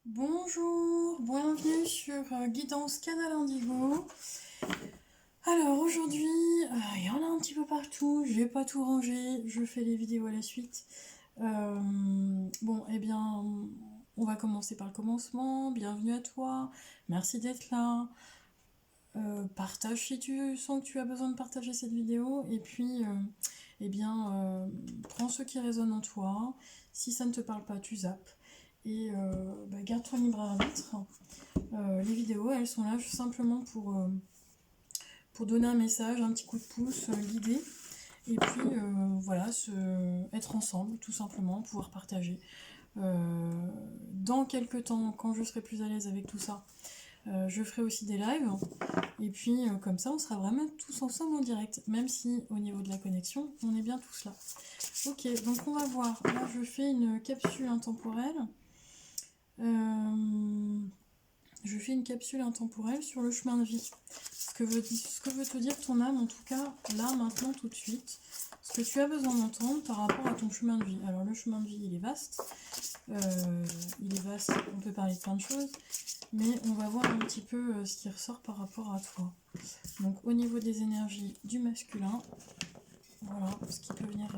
Bonjour, bienvenue sur Guidance Canal Indigo. Alors aujourd'hui, il y en a un petit peu partout, j'ai pas tout rangé, je fais les vidéos à la suite. Bon, eh bien, on va commencer par le commencement. Bienvenue à toi, merci d'être là. Partage si tu sens que tu as besoin de partager cette vidéo. Et puis, eh bien, prends ce qui résonne en toi. Si ça ne te parle pas, tu zappes. Et garde ton libre arbitre. Les vidéos, elles sont là simplement pour donner un message, un petit coup de pouce, guider. Et puis voilà, être ensemble, tout simplement, pouvoir partager. Dans quelques temps, quand je serai plus à l'aise avec tout ça, je ferai aussi des lives. Et puis comme ça, on sera vraiment tous ensemble en direct. Même si au niveau de la connexion, on est bien tous là. Ok, donc on va voir. Là, je fais une capsule intemporelle. Euh, Je fais une capsule intemporelle sur le chemin de vie. Ce que veut te dire ton âme, en tout cas, là, maintenant, tout de suite. Ce que tu as besoin d'entendre par rapport à ton chemin de vie. Alors, le chemin de vie, il est vaste. Il est vaste, on peut parler de plein de choses. Mais on va voir un petit peu ce qui ressort par rapport à toi. Donc, au niveau des énergies du masculin, voilà ce qui peut venir,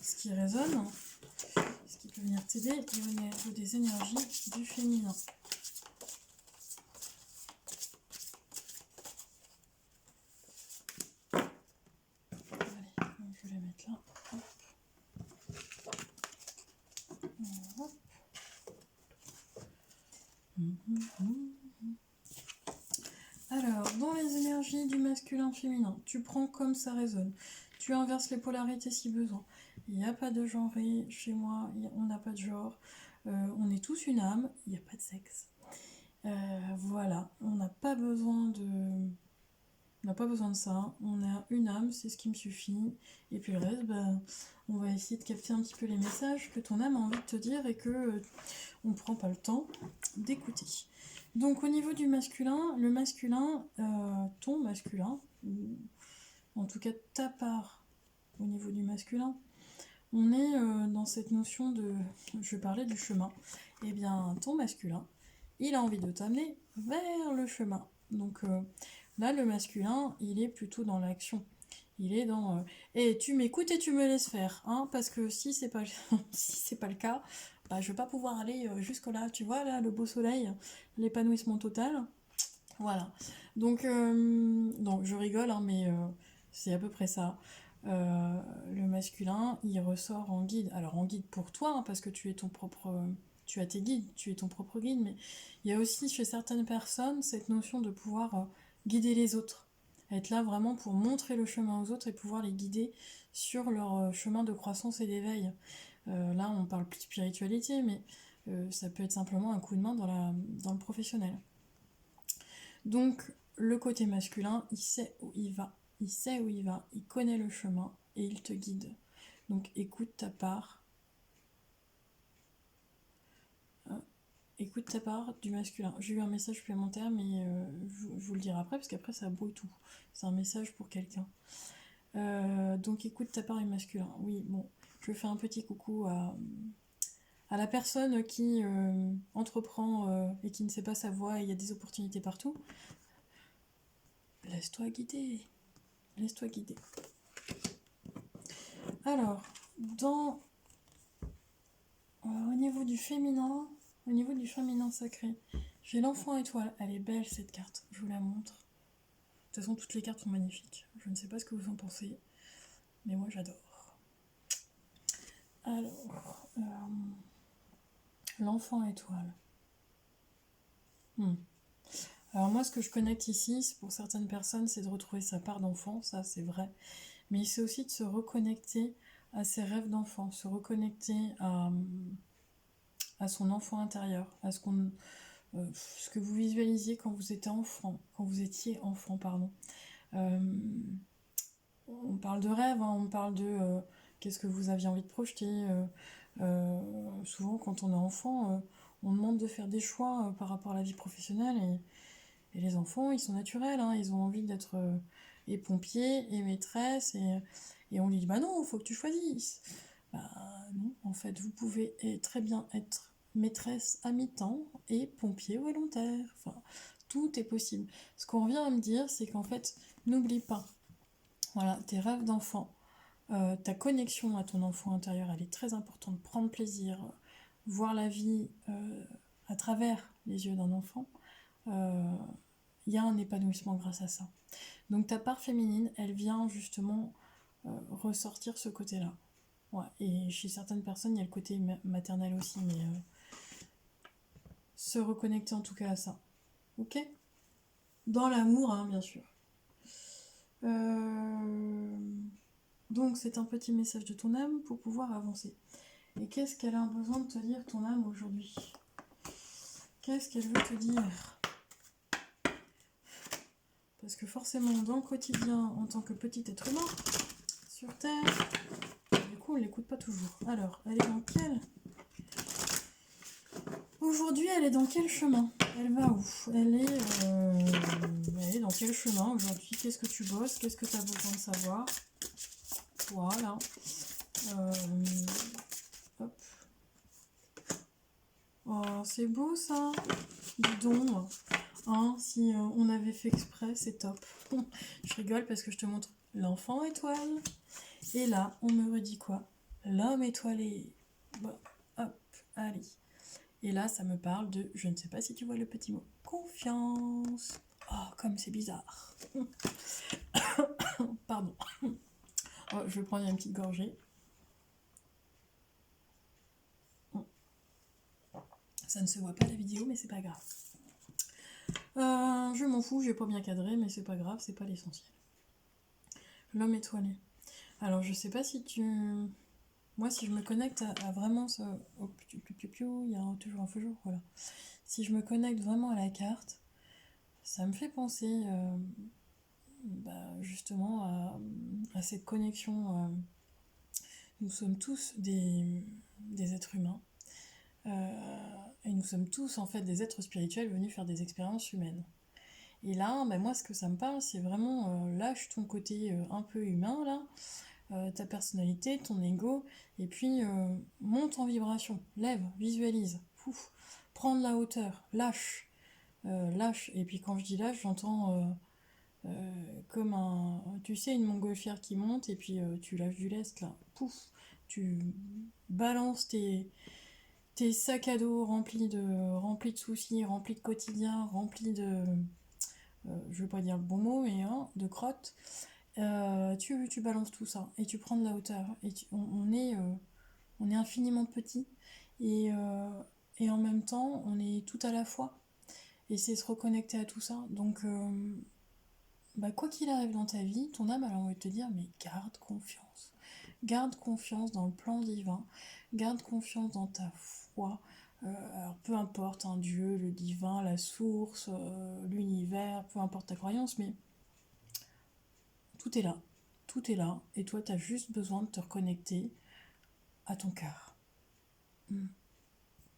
ce qui résonne, ce qui peut venir t'aider. Et au niveau des énergies du féminin. Allez, donc je vais la mettre là. Hop. Alors, dans les énergies du masculin-féminin, tu prends comme ça résonne. Tu inverses les polarités si besoin. Il n'y a pas de genre chez moi, on n'a pas de genre. On est tous une âme, il n'y a pas de sexe. Voilà, on n'a pas besoin de... On n'a pas besoin de ça, on a une âme, c'est ce qui me suffit. Et puis le reste, on va essayer de capter un petit peu les messages que ton âme a envie de te dire et que on ne prend pas le temps d'écouter. Donc au niveau du masculin, le masculin, ton masculin, ou en tout cas ta part au niveau du masculin, on est dans cette notion de, je parlais du chemin, et bien ton masculin, il a envie de t'amener vers le chemin. Donc là, le masculin, il est plutôt dans l'action. Il est dans et tu m'écoutes et tu me laisses faire, hein, parce que si c'est pas si c'est pas le cas, je vais pas pouvoir aller jusque là. Tu vois là le beau soleil, l'épanouissement total. Voilà. Donc je rigole, hein, mais c'est à peu près ça. Le masculin, il ressort en guide. Alors en guide pour toi, hein, parce que tu es ton propre, tu as tes guides, tu es ton propre guide, mais il y a aussi chez certaines personnes cette notion de pouvoir guider les autres, être là vraiment pour montrer le chemin aux autres et pouvoir les guider sur leur chemin de croissance et d'éveil. Là, on parle plus de spiritualité, mais ça peut être simplement un coup de main dans le professionnel. Donc, le côté masculin, il sait où il va. Il sait où il va, il connaît le chemin et il te guide. Donc, écoute ta part. Écoute ta part du masculin. J'ai eu un message supplémentaire, mais je vous le dirai après, parce qu'après ça brouille tout. C'est un message pour quelqu'un. Donc écoute ta part du masculin. Oui, bon, je fais un petit coucou à la personne qui entreprend et qui ne sait pas sa voie et il y a des opportunités partout. Laisse-toi guider. Laisse-toi guider. Alors, au niveau du féminin sacré, j'ai l'enfant étoile. Elle est belle cette carte, je vous la montre. De toute façon, toutes les cartes sont magnifiques. Je ne sais pas ce que vous en pensez, mais moi j'adore. Alors, l'enfant étoile. Alors moi, ce que je connecte ici, pour certaines personnes, c'est de retrouver sa part d'enfant, ça c'est vrai. Mais c'est aussi de se reconnecter à ses rêves d'enfant, se reconnecter à son enfant intérieur, à ce que vous visualisiez quand vous étiez enfant, pardon. Euh, on parle de rêve, hein, on parle de qu'est-ce que vous aviez envie de projeter. Souvent, quand on est enfant, on demande de faire des choix par rapport à la vie professionnelle et les enfants, ils sont naturels, hein, ils ont envie d'être et pompiers et maîtresses et on lui dit bah non, il faut que tu choisisses. Bah non, en fait, vous pouvez très bien être maîtresse à mi-temps et pompier volontaire. Enfin, tout est possible. Ce qu'on vient à me dire, c'est qu'en fait, n'oublie pas, voilà, tes rêves d'enfant, ta connexion à ton enfant intérieur, elle est très importante. Prendre plaisir, voir la vie à travers les yeux d'un enfant, il y a un épanouissement grâce à ça. Donc ta part féminine, elle vient justement ressortir ce côté-là. Ouais, et chez certaines personnes, il y a le côté maternel aussi, mais se reconnecter en tout cas à ça. Ok? Dans l'amour, hein, bien sûr. Donc c'est un petit message de ton âme pour pouvoir avancer. Et qu'est-ce qu'elle a besoin de te dire, ton âme, aujourd'hui? Qu'est-ce qu'elle veut te dire? Parce que forcément, dans le quotidien, en tant que petit être humain, sur Terre, du coup, on ne l'écoute pas toujours. Alors, elle est dans quel... Aujourd'hui, elle est dans quel chemin? Elle va où? Elle est dans quel chemin aujourd'hui? Qu'est-ce que tu bosses? Qu'est-ce que tu as besoin de savoir? Voilà. Hop. Oh, c'est beau ça. Dis donc. Hein, si on avait fait exprès, c'est top. Je rigole parce que je te montre l'enfant étoile. Et là, on me redit quoi? L'homme étoilé. Bon, hop, allez. Et là, ça me parle de, je ne sais pas si tu vois le petit mot, confiance. Oh, comme c'est bizarre. Pardon. Oh, je vais prendre une petite gorgée. Ça ne se voit pas la vidéo, mais c'est pas grave. Je m'en fous, j'ai pas bien cadré, mais c'est pas grave, c'est pas l'essentiel. L'homme étoilé. Alors, je sais pas si tu... Moi, si je me connecte à vraiment ce... Oh, il y a toujours un feu jour, voilà. Si je me connecte vraiment à la carte, ça me fait penser justement à cette connexion. Nous sommes tous des êtres humains. Et nous sommes tous en fait des êtres spirituels venus faire des expériences humaines. Et là, moi, ce que ça me parle, c'est vraiment lâche ton côté un peu humain, là, ta personnalité, ton ego, et puis monte en vibration, lève, visualise, prends de la hauteur, lâche, lâche. Et puis quand je dis lâche, j'entends comme tu sais, une montgolfière qui monte, et puis tu lâches du lest, là, pouf, tu balances tes sacs à dos remplis de soucis, remplis de quotidien, remplis de, je vais pas dire le bon mot, mais de crottes. Tu balances tout ça et tu prends de la hauteur. Et on est infiniment petit et en même temps, on est tout à la fois. Et c'est se reconnecter à tout ça. Donc, quoi qu'il arrive dans ta vie, ton âme, elle a envie de te dire, mais garde confiance. Garde confiance dans le plan divin. Garde confiance dans ta foi. Alors peu importe, hein, Dieu, le divin, la source, l'univers, peu importe ta croyance, mais tout est là. Tout est là. Et toi, tu as juste besoin de te reconnecter à ton cœur.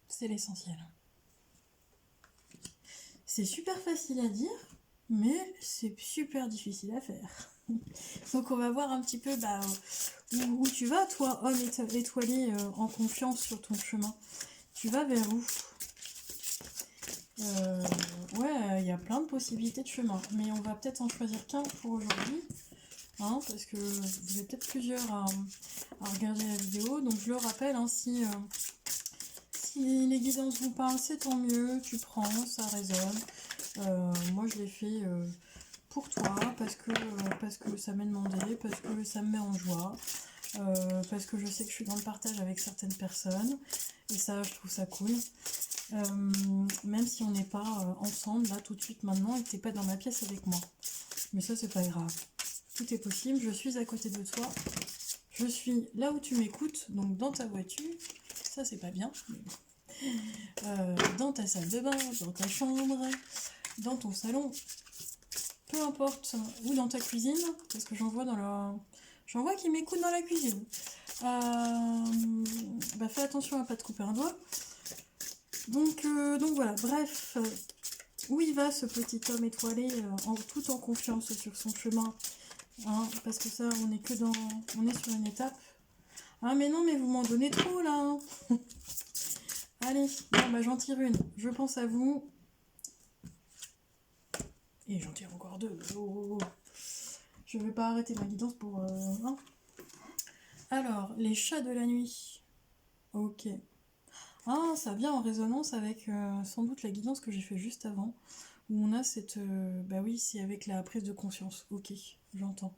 C'est l'essentiel. C'est super facile à dire, mais c'est super difficile à faire. Donc on va voir un petit peu où tu vas, toi, homme étoilé en confiance sur ton chemin. Tu vas vers où? Ouais, il y a plein de possibilités de chemin, mais on va peut-être en choisir qu'un pour aujourd'hui, hein, parce que vous êtes peut-être plusieurs à regarder la vidéo. Donc je le rappelle, hein, si les guidances vous parlent, c'est tant mieux, tu prends, ça résonne. Moi je l'ai fait pour toi, parce que ça m'est demandé, parce que ça me met en joie, parce que je sais que je suis dans le partage avec certaines personnes, et ça, je trouve ça cool. Même si on n'est pas ensemble, là, tout de suite, maintenant, et que t'es pas dans ma pièce avec moi. Mais ça, c'est pas grave. Tout est possible, je suis à côté de toi. Je suis là où tu m'écoutes, donc dans ta voiture. Ça, c'est pas bien. Dans ta salle de bain, dans ta chambre, dans ton salon. Peu importe, ou dans ta cuisine, parce que j'en vois qui m'écoutent dans la cuisine. Fais attention à pas te couper un doigt. Donc voilà, bref, où il va ce petit homme étoilé, tout en confiance sur son chemin, hein, parce que ça, on est sur une étape. Ah mais non, mais vous m'en donnez trop là. Allez, bon, bah, j'en tire une. Je pense à vous. Et j'en tire encore deux. Oh. Je vais pas arrêter ma guidance pour... non. Alors, les chats de la nuit. Ok. Ah, ça vient en résonance avec sans doute la guidance que j'ai fait juste avant. Où on a cette... bah oui, c'est avec la prise de conscience. Ok, j'entends.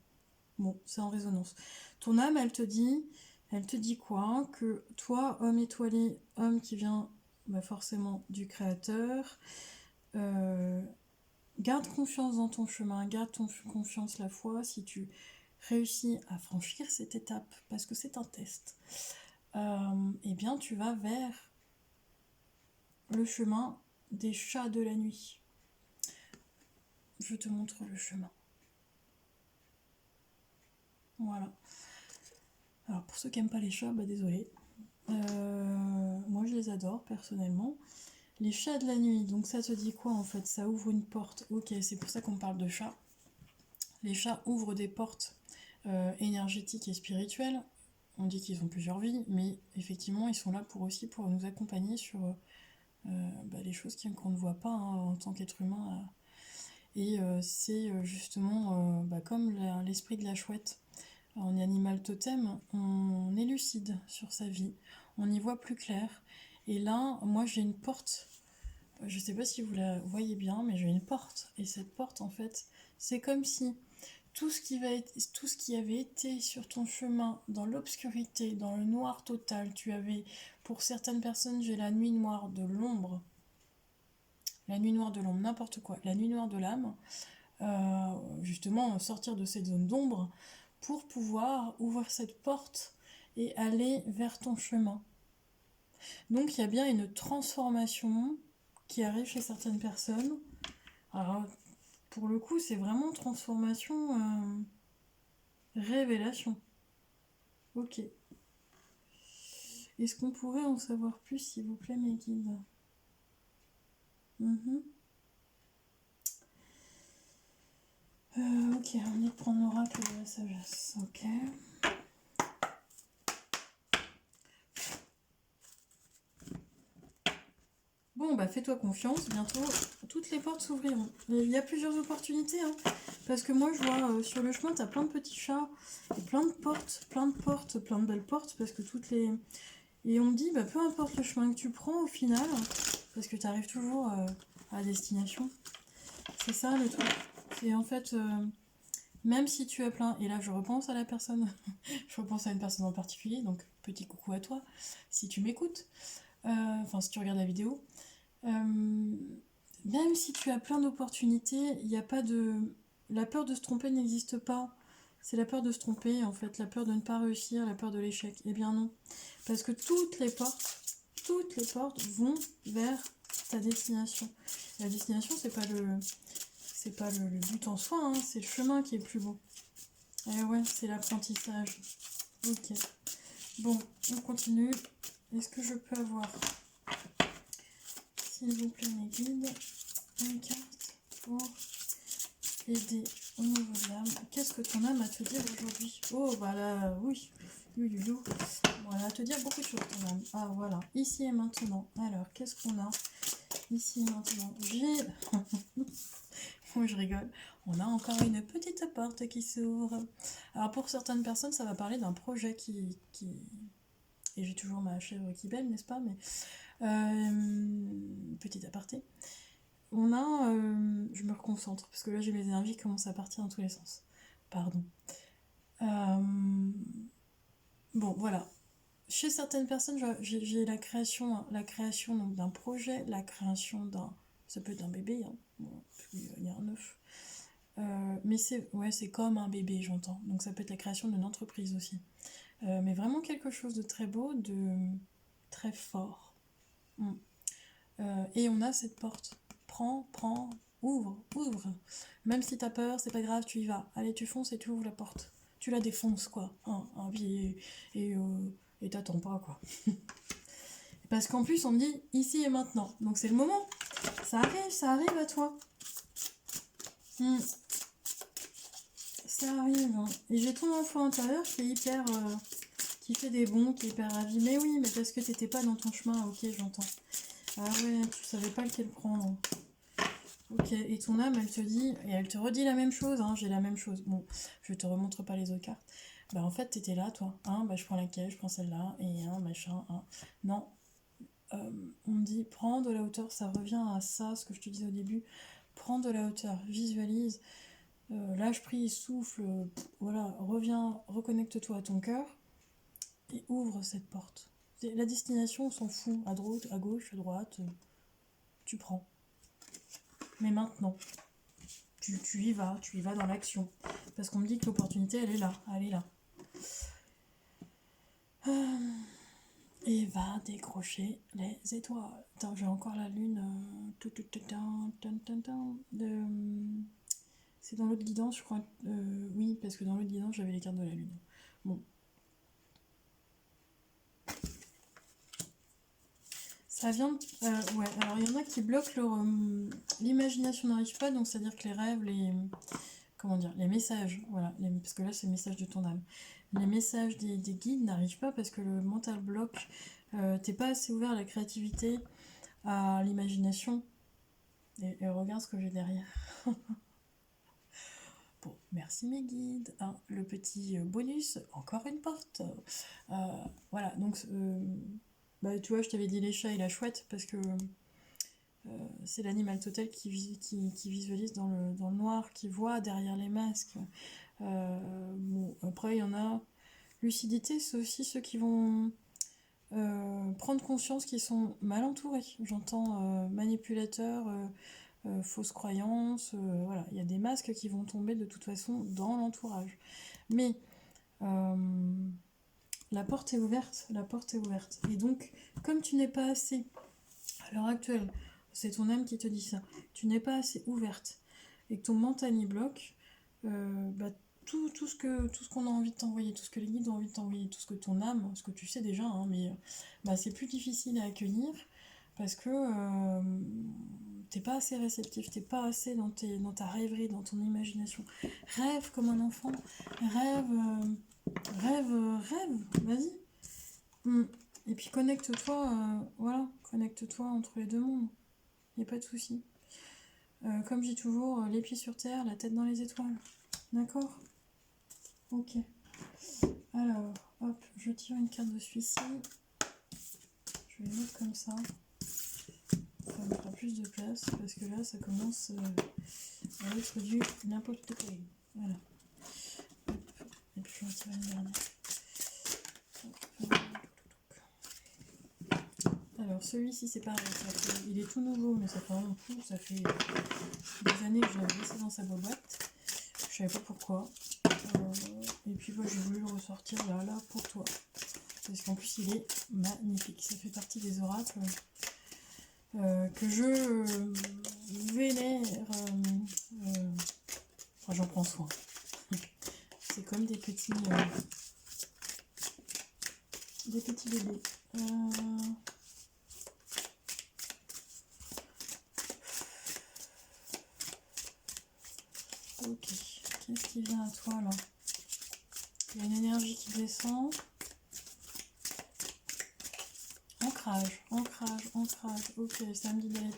Bon, c'est en résonance. Ton âme, elle te dit quoi? Que toi, homme étoilé, homme qui vient bah, forcément du créateur, garde confiance dans ton chemin, garde confiance, la foi, si tu réussis à franchir cette étape, parce que c'est un test, eh bien tu vas vers le chemin des chats de la nuit. Je te montre le chemin. Voilà. Alors pour ceux qui n'aiment pas les chats, bah désolé. Moi je les adore personnellement. Les chats de la nuit, donc ça te dit quoi en fait? Ça ouvre une porte. Ok, c'est pour ça qu'on parle de chats. Les chats ouvrent des portes énergétiques et spirituelles. On dit qu'ils ont plusieurs vies, mais effectivement ils sont là aussi pour nous accompagner sur les choses qu'on ne voit pas hein, en tant qu'être humain. Et c'est justement comme l'esprit de la chouette. En animal totem, on est lucide sur sa vie, on y voit plus clair. Et là, moi j'ai une porte, je sais pas si vous la voyez bien, mais j'ai une porte. Et cette porte, en fait, c'est comme si tout ce qui avait été sur ton chemin, dans l'obscurité, dans le noir total, tu avais, pour certaines personnes, j'ai la nuit noire de l'ombre, n'importe quoi, la nuit noire de l'âme, justement sortir de cette zone d'ombre pour pouvoir ouvrir cette porte et aller vers ton chemin. Donc il y a bien une transformation qui arrive chez certaines personnes. Alors pour le coup c'est vraiment transformation, révélation. Ok. Est-ce qu'on pourrait en savoir plus s'il vous plaît mes guides? Ok, on est de prendre l'oracle de la sagesse. Ok. Bon, bah fais-toi confiance, bientôt toutes les portes s'ouvriront. Il y a plusieurs opportunités, hein, parce que moi je vois sur le chemin, t'as plein de petits chats, et plein de portes, plein de belles portes, parce que toutes les... Et on me dit, bah peu importe le chemin que tu prends au final, parce que t'arrives toujours à destination. C'est ça le truc. Et en fait, même si tu as plein... Et là je repense à la personne, je repense à une personne en particulier, donc petit coucou à toi, si tu m'écoutes, enfin si tu regardes la vidéo. Même si tu as plein d'opportunités, il n'y a pas de... La peur de se tromper n'existe pas. C'est la peur de se tromper, en fait, la peur de ne pas réussir, la peur de l'échec. Eh bien non. Parce que toutes les portes vont vers ta destination. La destination, c'est pas le but en soi, hein, c'est le chemin qui est plus beau. Et ouais, c'est l'apprentissage. Ok. Bon, on continue. Est-ce que je peux avoir... S'il vous plaît, mes guides, une carte pour aider au niveau de l'âme. Qu'est-ce que ton âme a à te dire aujourd'hui? Oh, bah là, oui. Voilà, à te dire beaucoup de choses, ton âme. Ah, voilà. Ici et maintenant. Alors, qu'est-ce qu'on a ici et maintenant? Oh, je rigole. On a encore une petite porte qui s'ouvre. Alors, pour certaines personnes, ça va parler d'un projet qui... Et j'ai toujours ma chèvre qui bêle, n'est-ce pas? Mais... petit aparté. On a... je me reconcentre, parce que là j'ai mes énergies qui commencent à partir dans tous les sens. Pardon. Bon, voilà. Chez certaines personnes, j'ai la création donc, d'un projet, la création d'un... Ça peut être un bébé, hein. Bon, il y a un œuf. Mais c'est comme un bébé, j'entends. Donc ça peut être la création d'une entreprise aussi. Mais vraiment quelque chose de très beau, de très fort. Et on a cette porte. Prends, ouvre. Même si t'as peur, c'est pas grave, tu y vas. Allez, tu fonces et tu ouvres la porte. Tu la défonces, quoi. Hein, et t'attends pas, quoi. Parce qu'en plus, on me dit ici et maintenant. Donc c'est le moment. Ça arrive à toi. Ça arrive. Hein. Et j'ai ton enfant intérieur qui est qui fait des bons, qui est hyper ravi. Mais oui, mais parce que t'étais pas dans ton chemin, ok, j'entends. Ah ouais, tu savais pas lequel prendre. Ok, et ton âme, elle te dit, et elle te redit la même chose, hein, j'ai la même chose. Bon, je te remontre pas les autres cartes. Bah en fait, t'étais là, toi. Hein, bah je prends laquelle, je prends celle-là, et un machin, hein. Non, on me dit, prends de la hauteur, ça revient à ça, ce que je te disais au début. Prends de la hauteur, visualise, lâche prise, souffle, voilà, reviens, reconnecte-toi à ton cœur, et ouvre cette porte. La destination, on s'en fout, à droite, à gauche, à droite, tu prends. Mais maintenant, tu y vas dans l'action. Parce qu'on me dit que l'opportunité, elle est là, elle est là. Et va décrocher les étoiles. Attends, j'ai encore la lune. C'est dans l'autre guidance, je crois. Oui, parce que dans l'autre guidance, j'avais les cartes de la lune. Bon. Ça vient. Ouais, alors il y en a qui bloquent leur. L'imagination n'arrive pas, donc c'est-à-dire que les rêves, comment dire, les messages, voilà, parce que là c'est le message de ton âme. Les messages des guides n'arrivent pas parce que le mental bloque. T'es pas assez ouvert à la créativité, à l'imagination. Et regarde ce que j'ai derrière. Bon, merci mes guides. Hein, le petit bonus, encore une porte. Voilà, donc bah, tu vois, je t'avais dit les chats et la chouette parce que c'est l'animal total qui visualise dans le noir, qui voit derrière les masques. Bon, après, il y en a. Lucidité, c'est aussi ceux qui vont prendre conscience qu'ils sont mal entourés. J'entends manipulateurs, fausses croyances, voilà. Il y a des masques qui vont tomber de toute façon dans l'entourage. Mais la porte est ouverte, la porte est ouverte. Et donc, comme tu n'es pas assez, à l'heure actuelle, c'est ton âme qui te dit ça, tu n'es pas assez ouverte et que ton mental y bloque, bah, tout ce qu'on a envie de t'envoyer, tout ce que les guides ont envie de t'envoyer, tout ce que ton âme, ce que tu sais déjà, hein, mais bah, c'est plus difficile à accueillir parce que t'es pas assez réceptif, t'es pas assez dans ta rêverie, dans ton imagination. Rêve comme un enfant, rêve, vas-y. Et puis connecte-toi, voilà, connecte-toi entre les deux mondes, y a pas de souci. Comme je dis toujours, les pieds sur terre, la tête dans les étoiles. D'accord? Ok. Alors, hop, je tire une carte de celui-ci. Je vais les mettre comme ça. Ça me fera plus de place parce que là, ça commence à être du n'importe quoi. Voilà. Hop. Et puis, je vais en tirer une dernière. Alors, celui-ci, c'est pareil. Il est tout nouveau, mais ça fait un coup. Ça fait des années que je l'avais laissé dans sa boîte. Je savais pas pourquoi. Et puis j'ai voulu le ressortir là pour toi. Parce qu'en plus il est magnifique. Ça fait partie des oracles que je vénère. Enfin, j'en prends soin. C'est comme des petits bébés. Ok. Qu'est-ce qui vient à toi là? Il y a une énergie qui descend. Ancrage. Ok, ça me dit d'aller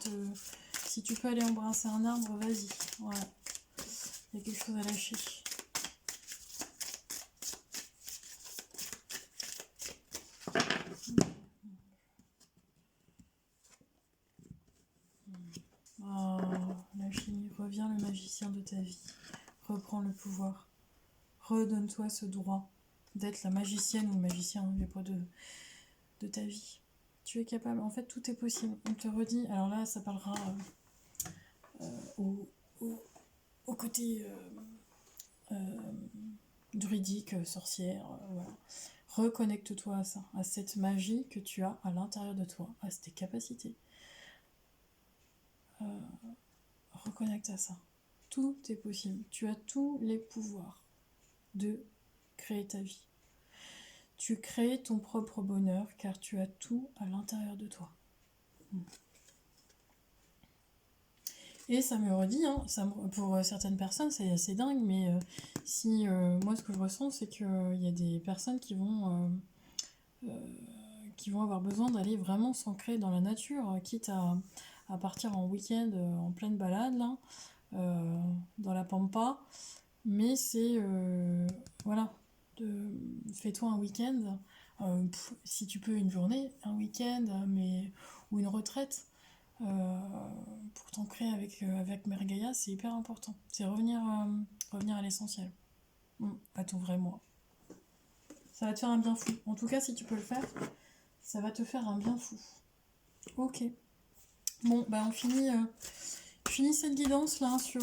si tu peux aller embrasser un arbre, vas-y. Voilà. Il y a quelque chose à lâcher. Oh, lâcher. Reviens le magicien de ta vie. Reprends le pouvoir. Redonne-toi ce droit d'être la magicienne ou le magicien, les poids de ta vie. Tu es capable, en fait tout est possible. On te redit, alors là ça parlera au côté druidique, sorcière, voilà. Reconnecte-toi à ça, à cette magie que tu as à l'intérieur de toi, à tes capacités. Reconnecte à ça. Tout est possible. Tu as tous les pouvoirs de créer ta vie. Tu crées ton propre bonheur car tu as tout à l'intérieur de toi. Et ça me redit, hein, pour certaines personnes c'est assez dingue, mais si moi ce que je ressens c'est qu'il y a des personnes qui vont qui vont avoir besoin d'aller vraiment s'ancrer dans la nature, quitte à partir en week-end en pleine balade, là, dans la pampa. Mais c'est, voilà, fais-toi un week-end, si tu peux une journée, un week-end, ou une retraite, euh, pour t'ancrer avec Mergaïa, c'est hyper important. C'est revenir à l'essentiel, à ton vrai moi. Ça va te faire un bien fou. En tout cas, si tu peux le faire, ça va te faire un bien fou. Ok. Bon, bah on finit cette guidance là sur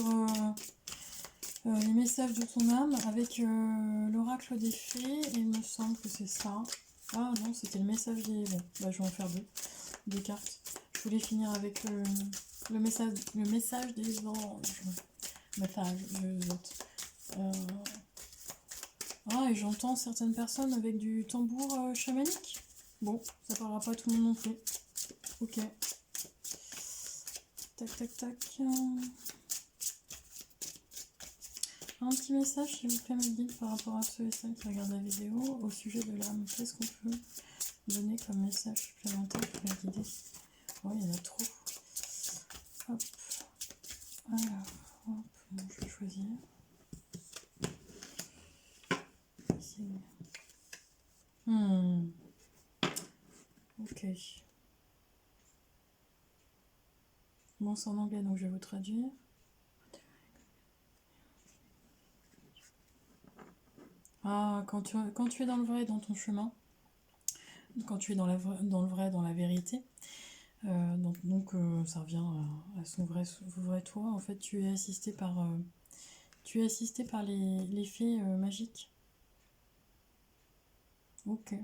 les messages de ton âme avec l'oracle des fées. Et il me semble que c'est ça. Ah non, c'était le message des... Bon, bah je vais en faire deux cartes. Je voulais finir avec le message des anges. Message des autres. Ah, et j'entends certaines personnes avec du tambour chamanique. Bon, ça parlera pas à tout le monde non plus. Ok. Tac, tac, tac. Un petit message, s'il vous plaît, mes guides, par rapport à ceux et celles qui regardent la vidéo, au sujet de l'âme. Qu'est-ce qu'on peut donner comme message supplémentaire pour la guider? Oh, il y en a trop. Hop. Alors, hop, bon, je vais choisir. Ok. Bon, c'est en anglais, donc je vais vous traduire. Ah, quand tu es dans le vrai, dans ton chemin, quand tu es dans le vrai, dans la vérité, ça revient à son vrai toi. En fait, tu es assisté par les fées magiques. Ok.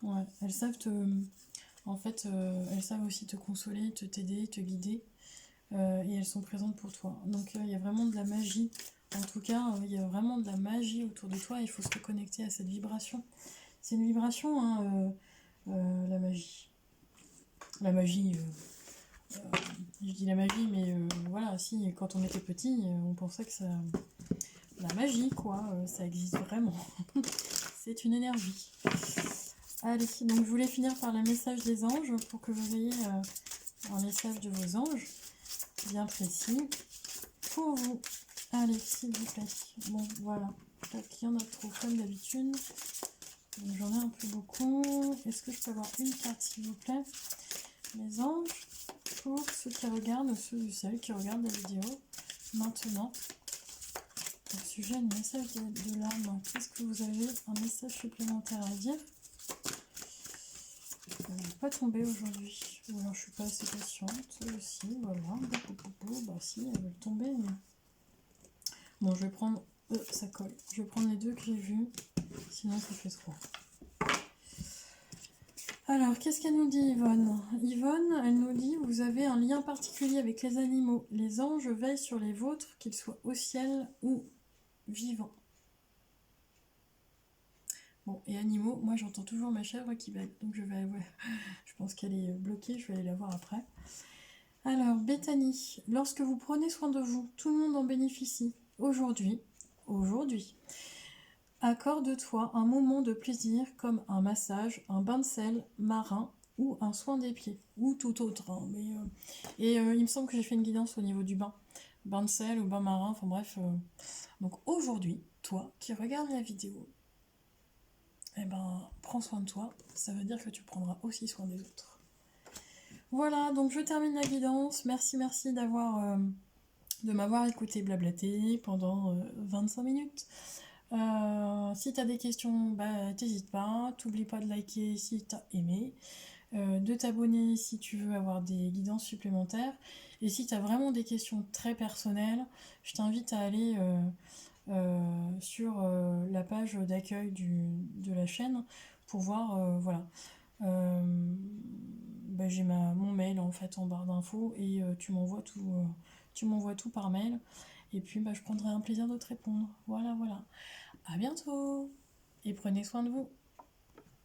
Ouais, elles savent elles savent aussi te consoler, t'aider, te guider, et elles sont présentes pour toi. Donc il y a vraiment de la magie. En tout cas, il y a vraiment de la magie autour de toi. Il faut se reconnecter à cette vibration. C'est une vibration, hein, la magie. La magie, je dis la magie, mais voilà, si, quand on était petit, on pensait que ça... La magie, quoi, ça existe vraiment. C'est une énergie. Allez, donc je voulais finir par le message des anges pour que vous ayez un message de vos anges bien précis pour vous. Allez, s'il vous plaît. Bon, voilà. Il y en a trop, comme d'habitude. J'en ai un peu beaucoup. Est-ce que je peux avoir une carte, s'il vous plaît? Les anges, pour ceux qui regardent, ceux ou celles qui regardent la vidéo maintenant. Au sujet du message de l'âme, qu'est-ce que vous avez un message supplémentaire à dire? Elle n'est pas tombée aujourd'hui. Ou alors je suis pas assez patiente. Si, voilà. Bah si, elle va tomber. Mais... Bon, je vais prendre... ça colle. Je vais prendre les deux que j'ai vus. Sinon, ça fait trop. Alors, qu'est-ce qu'elle nous dit, Yvonne? Yvonne, elle nous dit, vous avez un lien particulier avec les animaux. Les anges veillent sur les vôtres, qu'ils soient au ciel ou vivants. Bon, et animaux, moi j'entends toujours ma chèvre qui bêle. Donc je pense qu'elle est bloquée, je vais aller la voir après. Alors, Bethany, lorsque vous prenez soin de vous, tout le monde en bénéficie. Aujourd'hui, accorde-toi un moment de plaisir comme un massage, un bain de sel marin ou un soin des pieds, ou tout autre. Hein, il me semble que j'ai fait une guidance au niveau du bain. Bain de sel ou bain marin, enfin bref. Donc aujourd'hui, toi qui regardes la vidéo, eh ben, prends soin de toi. Ça veut dire que tu prendras aussi soin des autres. Voilà, donc je termine la guidance. Merci de m'avoir écouté blablater pendant 25 minutes. Si tu as des questions, bah, t'hésites pas. T'oublie pas de liker si tu as aimé. De t'abonner si tu veux avoir des guidances supplémentaires. Et si tu as vraiment des questions très personnelles, je t'invite à aller sur la page d'accueil de la chaîne pour voir, voilà. Bah, j'ai mon mail en fait en barre d'infos et tu m'envoies tout par mail. Et puis bah, je prendrai un plaisir de te répondre. Voilà, voilà. À bientôt et prenez soin de vous.